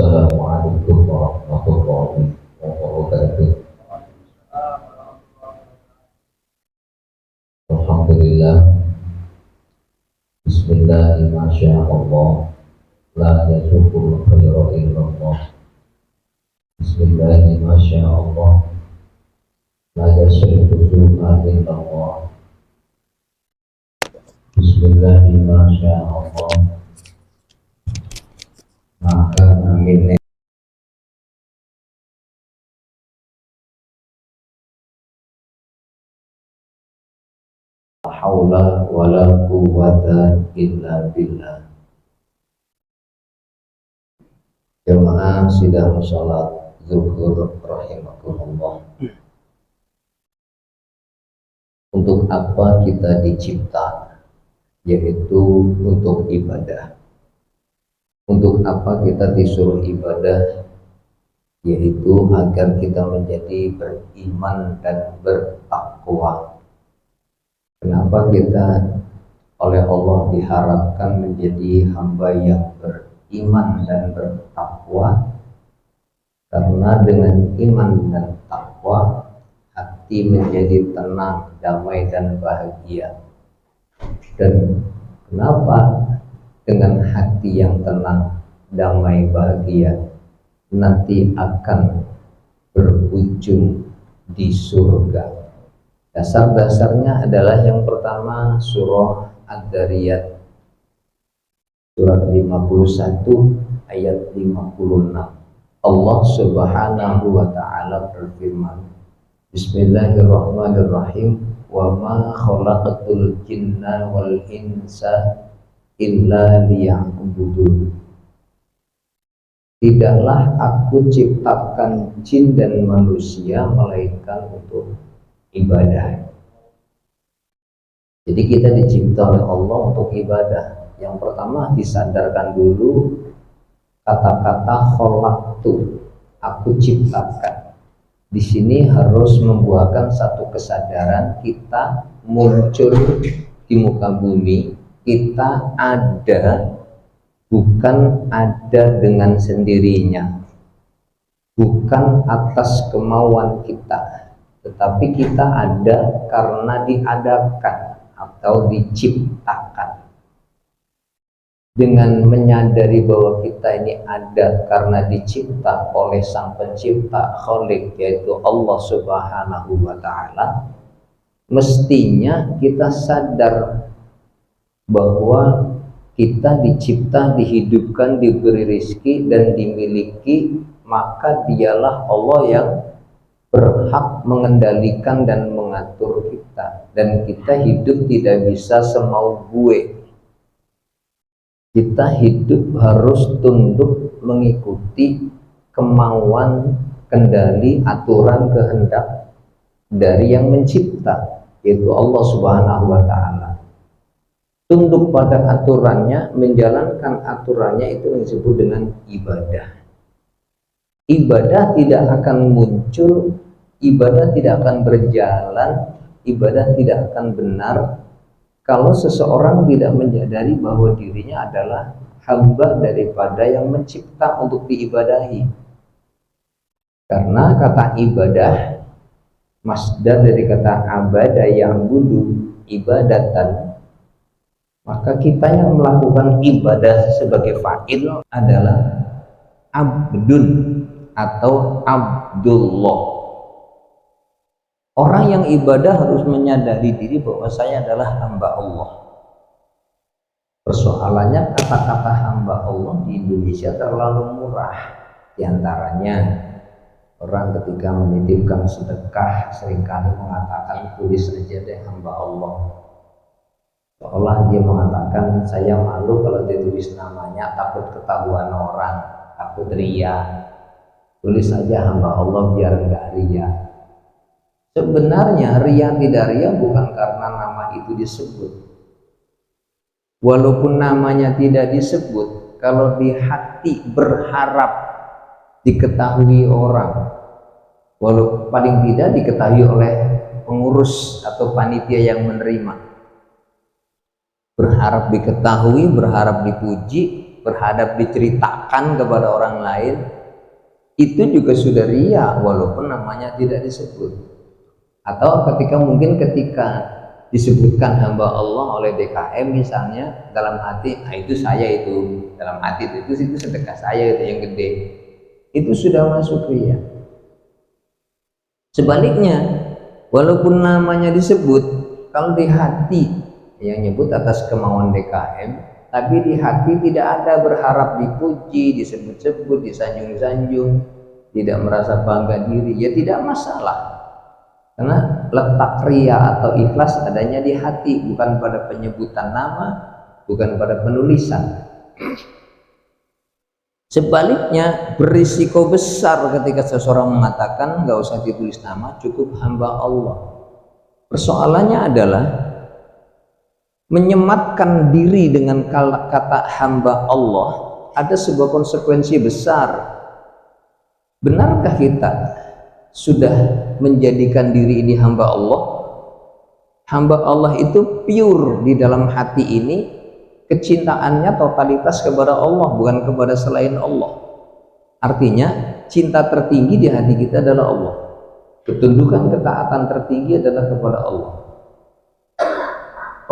Assalamualaikum warahmatullahi wabarakatuh. Alhamdulillah. Bismillahirrahmanirrahim. La yasukul khairu illallah. Bismillahirrahmanirrahim. La yasukul su'a illallah. Bismillahirrahmanirrahim. Maka amin haula wala quwwata illa billah. Jemaah sidang salat zuhur rahimakumullah. Untuk apa kita dicipta? Yaitu untuk ibadah. Untuk apa kita disuruh ibadah? Yaitu agar kita menjadi beriman dan bertakwa. Kenapa kita oleh Allah diharapkan menjadi hamba yang beriman dan bertakwa? Karena dengan iman dan takwa hati menjadi tenang, damai dan bahagia. Dan kenapa dengan hati yang tenang, damai, bahagia nanti akan berujung di surga? Dasar-dasarnya adalah yang pertama surah Ad-Dariyat surat 51 ayat 56. Allah Subhanahu wa taala berfirman, Bismillahirrahmanirrahim, wa ma khalaqatul jinna wal insa illa liya'budun. Tidaklah aku ciptakan jin dan manusia melainkan untuk ibadah. Jadi kita dicipta oleh Allah untuk ibadah. Yang pertama disadarkan dulu kata-kata khalaqtu, aku ciptakan. Di sini harus membuahkan satu kesadaran kita muncul di muka bumi, kita ada, bukan ada dengan sendirinya, bukan atas kemauan kita, tetapi kita ada karena diadakan atau diciptakan. Dengan menyadari bahwa kita ini ada karena dicipta oleh Sang Pencipta, Khalik, yaitu Allah Subhanahu wa taala, mestinya kita sadar bahwa kita dicipta, dihidupkan, diberi rizki dan dimiliki, maka dialah Allah yang berhak mengendalikan dan mengatur kita. Dan kita hidup tidak bisa semau gue. Kita hidup harus tunduk mengikuti kemauan, kendali, aturan, kehendak dari yang mencipta, yaitu Allah Subhanahu wa taala. Tunduk pada aturannya, menjalankan aturannya, itu disebut dengan ibadah. Ibadah tidak akan muncul, ibadah tidak akan berjalan, ibadah tidak akan benar kalau seseorang tidak menyadari bahwa dirinya adalah hamba daripada yang mencipta untuk diibadahi. Karena kata ibadah masdar dari kata abada yang budu, ibadatan, maka kita yang melakukan ibadah sebagai fa'il adalah abdun atau abdullah. Orang yang ibadah harus menyadari diri bahwa saya adalah hamba Allah. Persoalannya kata-kata hamba Allah di Indonesia terlalu murah. Di antaranya orang ketika menitipkan sedekah seringkali mengatakan tulis saja deh hamba Allah. Seolah dia mengatakan saya malu kalau dia tulis namanya, takut ketahuan orang, takut ria. Tulis saja hamba Allah biar enggak ria. Sebenarnya ria tidak ria bukan karena nama itu disebut. Walaupun namanya tidak disebut, kalau di hati berharap diketahui orang, walau paling tidak diketahui oleh pengurus atau panitia yang menerima, berharap diketahui, berharap dipuji, berhadap diceritakan kepada orang lain, itu juga sudah riya walaupun namanya tidak disebut. Atau ketika disebutkan hamba Allah oleh DKM misalnya dalam hati, nah itu saya, itu dalam hati itu sedekah saya itu yang gede, itu sudah masuk riya. Sebaliknya, walaupun namanya disebut, kalau di hati yang nyebut atas kemauan DKM, tapi di hati tidak ada berharap dipuji, disebut-sebut, disanjung-sanjung, tidak merasa bangga diri, ya tidak masalah. Karena letak riya atau ikhlas adanya di hati, bukan pada penyebutan nama, bukan pada penulisan. Sebaliknya, berisiko besar ketika seseorang mengatakan nggak usah ditulis nama, cukup hamba Allah. Persoalannya adalah menyematkan diri dengan kata hamba Allah ada sebuah konsekuensi besar. Benarkah kita sudah menjadikan diri ini hamba Allah? Hamba Allah itu pure di dalam hati ini, kecintaannya totalitas kepada Allah, bukan kepada selain Allah. Artinya cinta tertinggi di hati kita adalah Allah, ketundukan ketaatan tertinggi adalah kepada Allah.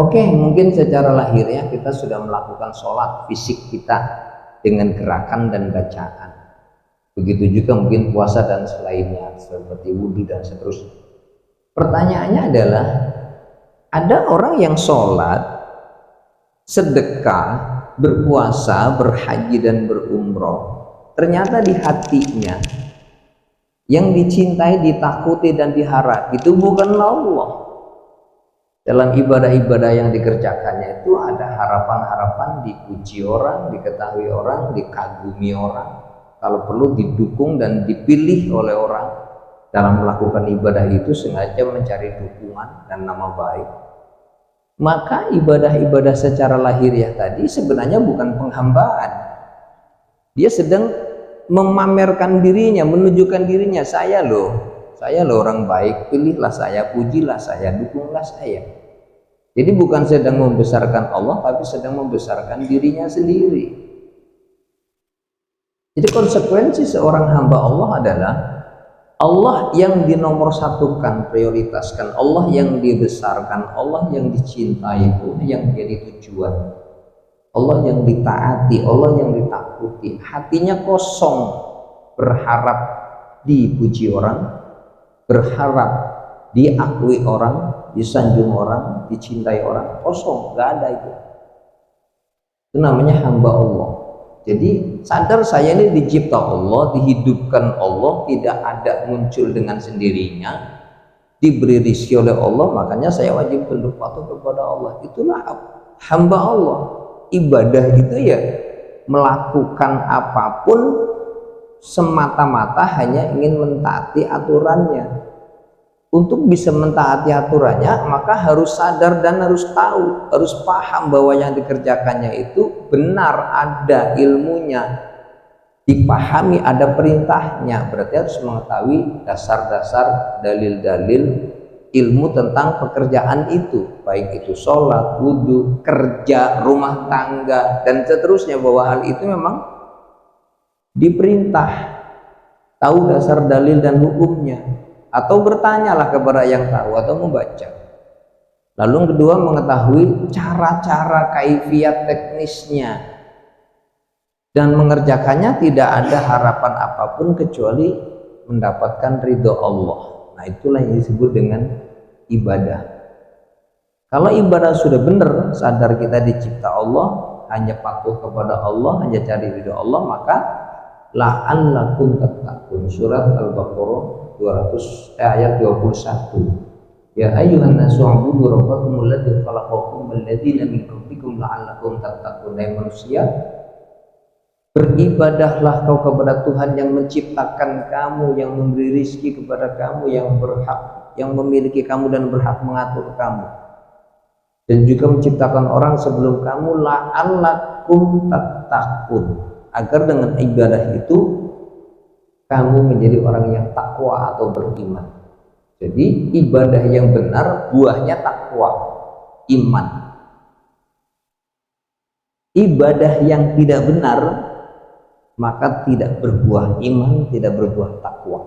Oke, mungkin secara lahirnya kita sudah melakukan sholat fisik kita dengan gerakan dan bacaan. Begitu juga mungkin puasa dan selainnya seperti wudhu dan seterusnya. Pertanyaannya adalah, ada orang yang sholat, sedekah, berpuasa, berhaji dan berumroh, ternyata di hatinya yang dicintai, ditakuti dan diharap itu bukan Allah. Dalam ibadah-ibadah yang dikerjakannya itu ada harapan-harapan dipuji orang, diketahui orang, dikagumi orang, kalau perlu didukung dan dipilih oleh orang. Dalam melakukan ibadah itu sengaja mencari dukungan dan nama baik. Maka ibadah-ibadah secara lahiriah tadi sebenarnya bukan penghambaan. Dia sedang memamerkan dirinya, menunjukkan dirinya, saya loh orang baik, pilihlah saya, pujilah saya, dukunglah saya. Jadi bukan sedang membesarkan Allah, tapi sedang membesarkan dirinya sendiri. Jadi konsekuensi seorang hamba Allah adalah Allah yang dinomorsatukan, prioritaskan, Allah yang dibesarkan, Allah yang dicintai, Allah yang jadi tujuan, Allah yang ditaati, Allah yang ditakuti. Hatinya kosong, berharap dipuji orang, berharap diakui orang, disanjung orang, dicintai orang, kosong, gak ada itu. Itu namanya hamba Allah. Jadi sadar saya ini dicipta Allah, dihidupkan Allah, tidak ada muncul dengan sendirinya, diberi rizki oleh Allah, makanya saya wajib tunduk patuh kepada Allah. Itulah hamba Allah. Ibadah itu ya melakukan apapun semata-mata hanya ingin mentaati aturannya. Untuk bisa mentaati aturannya, maka harus sadar dan harus tahu, harus paham bahwa yang dikerjakannya itu benar, ada ilmunya, dipahami, ada perintahnya. Berarti harus mengetahui dasar-dasar, dalil-dalil ilmu tentang pekerjaan itu, baik itu sholat, wudhu, kerja, rumah tangga, dan seterusnya, bahwa hal itu memang diperintah, tahu dasar dalil dan hukumnya. Atau bertanyalah kepada yang tahu, atau membaca. Lalu yang kedua, mengetahui cara-cara, kaifiat teknisnya, dan mengerjakannya tidak ada harapan apapun kecuali mendapatkan ridho Allah. Nah, itulah yang disebut dengan ibadah. Kalau ibadah sudah benar, sadar kita dicipta Allah, hanya patuh kepada Allah, hanya cari ridho Allah, maka la'allakum tattaqun. Surat Al-Baqarah ayat 21. Ya ayyuhan nasu ubudu rabbakum alladzi khalaqakum walladzina min qablikum la'allakum tattaqun. Hai manusia, beribadahlah kau kepada Tuhan yang menciptakan kamu, yang memberi rizki kepada kamu, yang berhak, yang memiliki kamu dan berhak mengatur kamu, dan juga menciptakan orang sebelum kamu, la'allakum tattaqun, agar dengan ibadah itu kamu menjadi orang yang takwa atau beriman. Jadi ibadah yang benar buahnya takwa, iman. ibadah yang tidak benar, maka tidak berbuah iman, tidak berbuah takwa.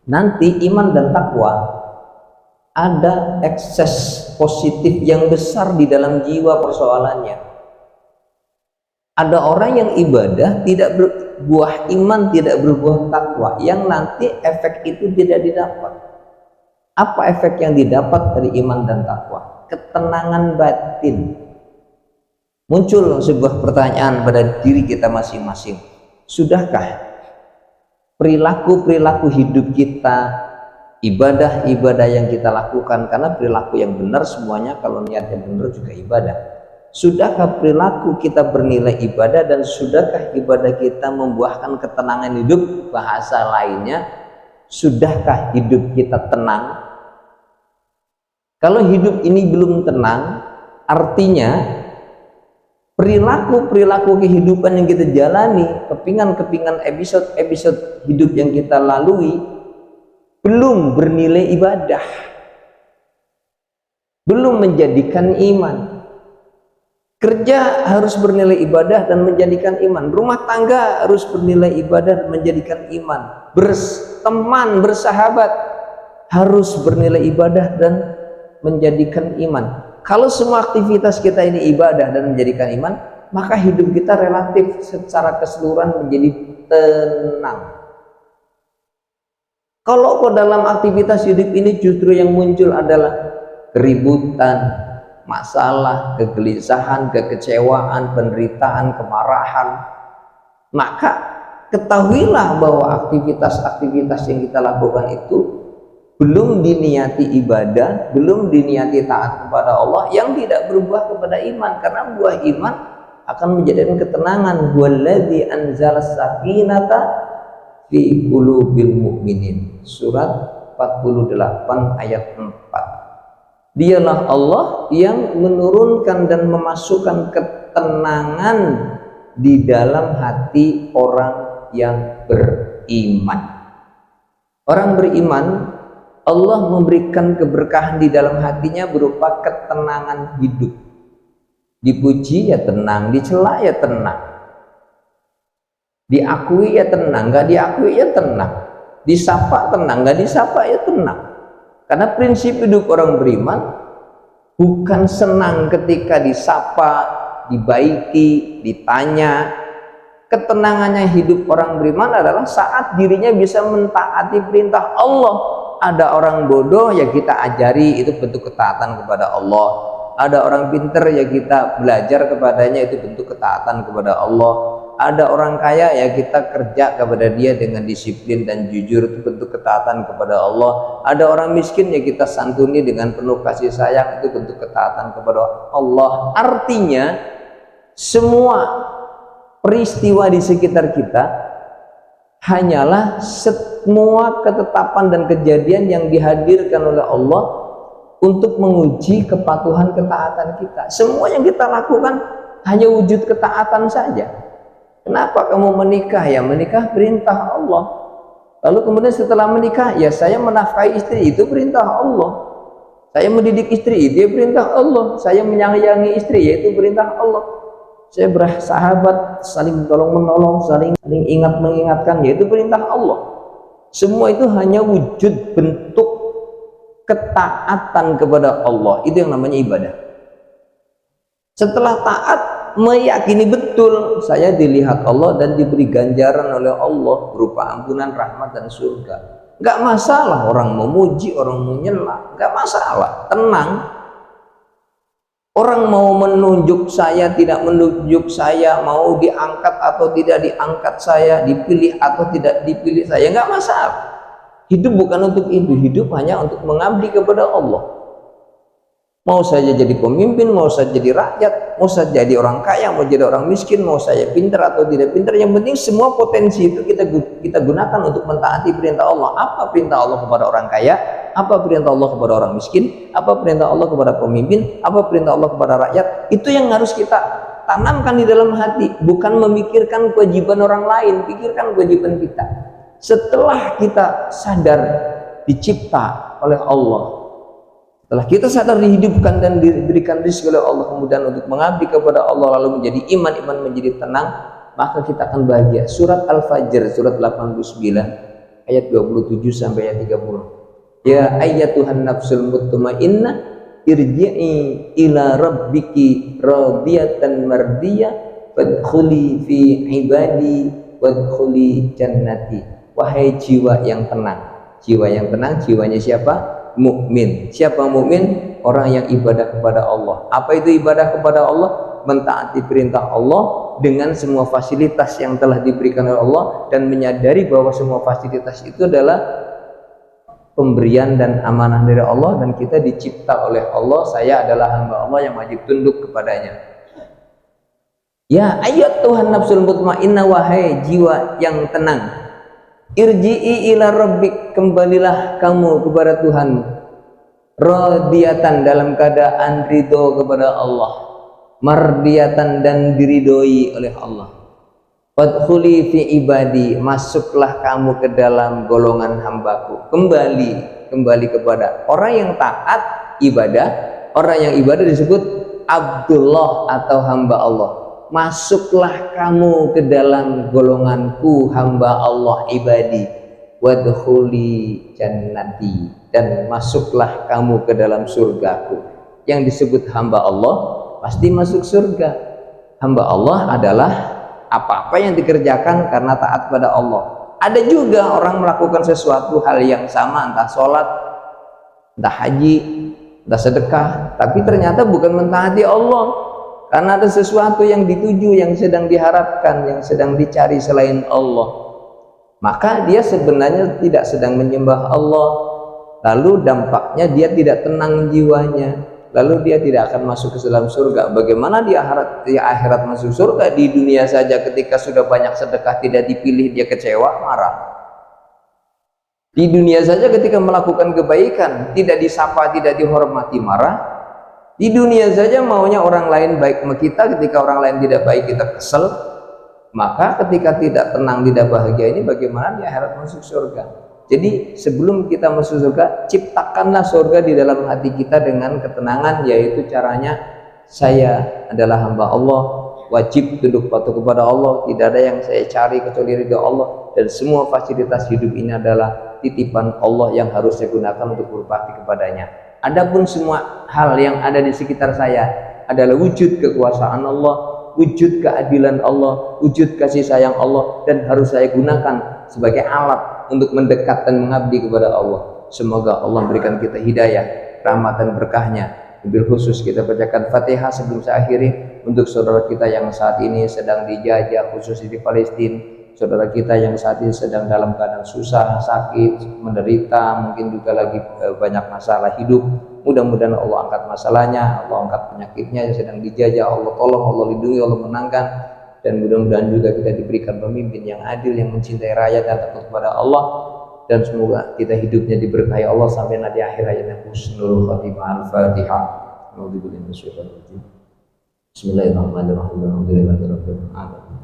Nanti iman dan takwa ada ekses positif yang besar di dalam jiwa persoalannya. Ada orang yang ibadah tidak berbuah iman, tidak berbuah takwa, yang nanti efek itu tidak didapat. Apa efek yang didapat dari iman dan takwa? Ketenangan batin. Muncul sebuah pertanyaan pada diri kita masing-masing. Sudahkah perilaku-perilaku hidup kita, ibadah-ibadah yang kita lakukan, karena perilaku yang benar semuanya kalau niatnya benar juga ibadah. Sudahkah perilaku kita bernilai ibadah, dan sudahkah ibadah kita membuahkan ketenangan hidup? Bahasa lainnya, sudahkah hidup kita tenang? Kalau hidup ini belum tenang, artinya perilaku-perilaku kehidupan yang kita jalani, kepingan-kepingan episode hidup yang kita lalui, belum bernilai ibadah, belum menjadikan iman. Kerja harus bernilai ibadah dan menjadikan iman. Rumah tangga harus bernilai ibadah dan menjadikan iman. Berteman, bersahabat harus bernilai ibadah dan menjadikan iman. Kalau semua aktivitas kita ini ibadah dan menjadikan iman, maka hidup kita relatif secara keseluruhan menjadi tenang. Kalau dalam aktivitas hidup ini justru yang muncul adalah keributan, masalah, kegelisahan, kekecewaan, penderitaan, kemarahan, maka ketahuilah bahwa aktivitas-aktivitas yang kita lakukan itu belum diniati ibadah, belum diniati taat kepada Allah, yang tidak berbuah kepada iman. Karena buah iman akan menjadikan ketenangan. Huwallazi anzala sakinata fi qulubil mu'minin. Surat 48 ayat 4. Dialah Allah yang menurunkan dan memasukkan ketenangan di dalam hati orang yang beriman. Orang beriman, Allah memberikan keberkahan di dalam hatinya berupa ketenangan hidup. Dipuji ya tenang, dicela ya tenang, diakui ya tenang, gak diakui ya tenang, disapa tenang, gak disapa ya tenang. Karena prinsip hidup orang beriman bukan senang ketika disapa, dibaiki, ditanya. Ketenangannya hidup orang beriman adalah saat dirinya bisa mentaati perintah Allah. Ada orang bodoh ya kita ajari, itu bentuk ketaatan kepada Allah. Ada orang pinter ya kita belajar kepadanya, itu bentuk ketaatan kepada Allah. Ada orang kaya ya kita kerja kepada dia dengan disiplin dan jujur, itu bentuk ketaatan kepada Allah. Ada orang miskin ya kita santuni dengan penuh kasih sayang, itu bentuk ketaatan kepada Allah. Artinya semua peristiwa di sekitar kita hanyalah semua ketetapan dan kejadian yang dihadirkan oleh Allah untuk menguji kepatuhan ketaatan kita. Semua yang kita lakukan hanya wujud ketaatan saja. Kenapa kamu menikah? Ya menikah perintah Allah. Lalu kemudian setelah menikah, ya saya menafkahi istri, itu perintah Allah. Saya mendidik istri, itu perintah Allah. Saya menyayangi istri, yaitu perintah Allah. Saya bersahabat, saling tolong menolong, saling ingat mengingatkan, yaitu perintah Allah. Semua itu hanya wujud bentuk ketaatan kepada Allah. Itu yang namanya ibadah. Setelah taat, meyakini betul saya dilihat Allah dan diberi ganjaran oleh Allah berupa ampunan, rahmat, dan surga. Gak masalah orang memuji, orang menyela, gak masalah, tenang. Orang mau menunjuk saya, tidak menunjuk saya, mau diangkat atau tidak diangkat saya, dipilih atau tidak dipilih saya, nggak masalah. Hidup bukan untuk itu, hidup hanya untuk mengabdi kepada Allah. Mau saya jadi pemimpin, mau saya jadi rakyat, mau saya jadi orang kaya, mau jadi orang miskin, mau saya pintar atau tidak pintar, yang penting semua potensi itu kita gunakan untuk mentaati perintah Allah. Apa perintah Allah kepada orang kaya? Apa perintah Allah kepada orang miskin? Apa perintah Allah kepada pemimpin? Apa perintah Allah kepada rakyat? Itu yang harus kita tanamkan di dalam hati, bukan memikirkan kewajiban orang lain, pikirkan kewajiban kita. Setelah kita sadar dicipta oleh Allah, Setelah kita sadar dihidupkan dan diberikan rezeki oleh Allah, kemudian untuk mengabdi kepada Allah, lalu menjadi iman menjadi tenang, maka kita akan bahagia. Surat Al-Fajr surat 89 ayat 27 sampai ayat 30. Ya ayyatuhan nafsul mutmainnah irji'i ila rabbiki radiyatan mardiyah wadkhuli fi ibadi wadkhuli jannati. Wahai jiwa yang tenang. Jiwa yang tenang, jiwanya siapa? Mukmin. Siapa mukmin? Orang yang ibadah kepada Allah. Apa itu ibadah kepada Allah? Mentaati perintah Allah dengan semua fasilitas yang telah diberikan oleh Allah, dan menyadari bahwa semua fasilitas itu adalah pemberian dan amanah dari Allah, dan kita dicipta oleh Allah. Saya adalah hamba Allah yang wajib tunduk kepadanya. Ya ayat Tuhan nafsul mutmainnah, wahai jiwa yang tenang, irji'i ila rabbik, kembalilah kamu kepada Tuhan, radiyatan, dalam keadaan ridho kepada Allah, mardiyatan, dan diridhoi oleh Allah, wadkhuli fi ibadi, masuklah kamu ke dalam golongan hambaku. Kembali kepada orang yang taat ibadah. Orang yang ibadah disebut Abdullah atau hamba Allah. Masuklah kamu ke dalam golonganku, hamba Allah, ibadi, wadkhuli jannati, dan masuklah kamu ke dalam surgaku. Yang disebut hamba Allah pasti masuk surga. Hamba Allah adalah apa-apa yang dikerjakan karena taat pada Allah. Ada juga orang melakukan sesuatu hal yang sama, entah sholat, entah haji, entah sedekah, tapi ternyata bukan mentaati Allah, karena ada sesuatu yang dituju, yang sedang diharapkan, yang sedang dicari selain Allah. Maka dia sebenarnya tidak sedang menyembah Allah. Lalu dampaknya dia tidak tenang jiwanya. Lalu dia tidak akan masuk ke dalam surga. Bagaimana dia akhirat masuk surga? Di dunia saja ketika sudah banyak sedekah tidak dipilih, dia kecewa, marah. Di dunia saja ketika melakukan kebaikan tidak disapa, tidak dihormati, marah. Di dunia saja maunya orang lain baik sama kita, ketika orang lain tidak baik kita kesel. Maka ketika tidak tenang, tidak bahagia ini, bagaimana di akhirat masuk surga? Jadi sebelum kita masuk surga, ciptakanlah surga di dalam hati kita dengan ketenangan, yaitu caranya saya adalah hamba Allah, wajib tunduk patuh kepada Allah, tidak ada yang saya cari kecuali ridha Allah, dan semua fasilitas hidup ini adalah titipan Allah yang harus saya gunakan untuk berbakti kepadanya. Adapun semua hal yang ada di sekitar saya adalah wujud kekuasaan Allah, wujud keadilan Allah, wujud kasih sayang Allah, dan harus saya gunakan sebagai alat untuk mendekat dan mengabdi kepada Allah. Semoga Allah memberikan kita hidayah, rahmat dan berkahnya. Lebih khusus kita bacakan Fatihah sebelum saya akhiri untuk saudara kita yang saat ini sedang dijajah, khususnya di Palestina. Saudara kita yang saat ini sedang dalam keadaan susah, sakit, menderita, mungkin juga lagi banyak masalah hidup. Mudah-mudahan Allah angkat masalahnya, Allah angkat penyakitnya yang sedang dijajah, Allah tolong, Allah lindungi, Allah menangkan. Dan mudah-mudahan juga kita diberikan pemimpin yang adil, yang mencintai rakyat dan takut kepada Allah. Dan semoga kita hidupnya diberkahi Allah sampai nanti akhir hayatnya husnul khatimah. Al-Fatihah. Bismillahirrahmanirrahim. Alhamdulillahirabbil alamin.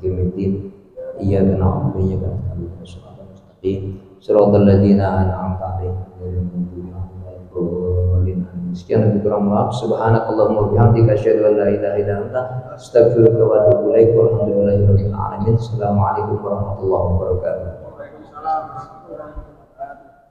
Yaumiddin. Iyyaka na'budu wa iyyaka nasta'in. Shiratal mustaqim. Shiratal ladzina an'amta 'alaihim ghairil maghdubi 'alaihim waladdallin. Sekian kurang maaf. Subhanakallahumma wa bihamdika asyhadu an la ilaha illa anta astaghfiruka wa atubu ilaik. Walhamdulillahirabbil alamin. Assalamualaikum warahmatullahi wabarakatuh. Waalaikumsalam warahmatullahi wabarakatuh.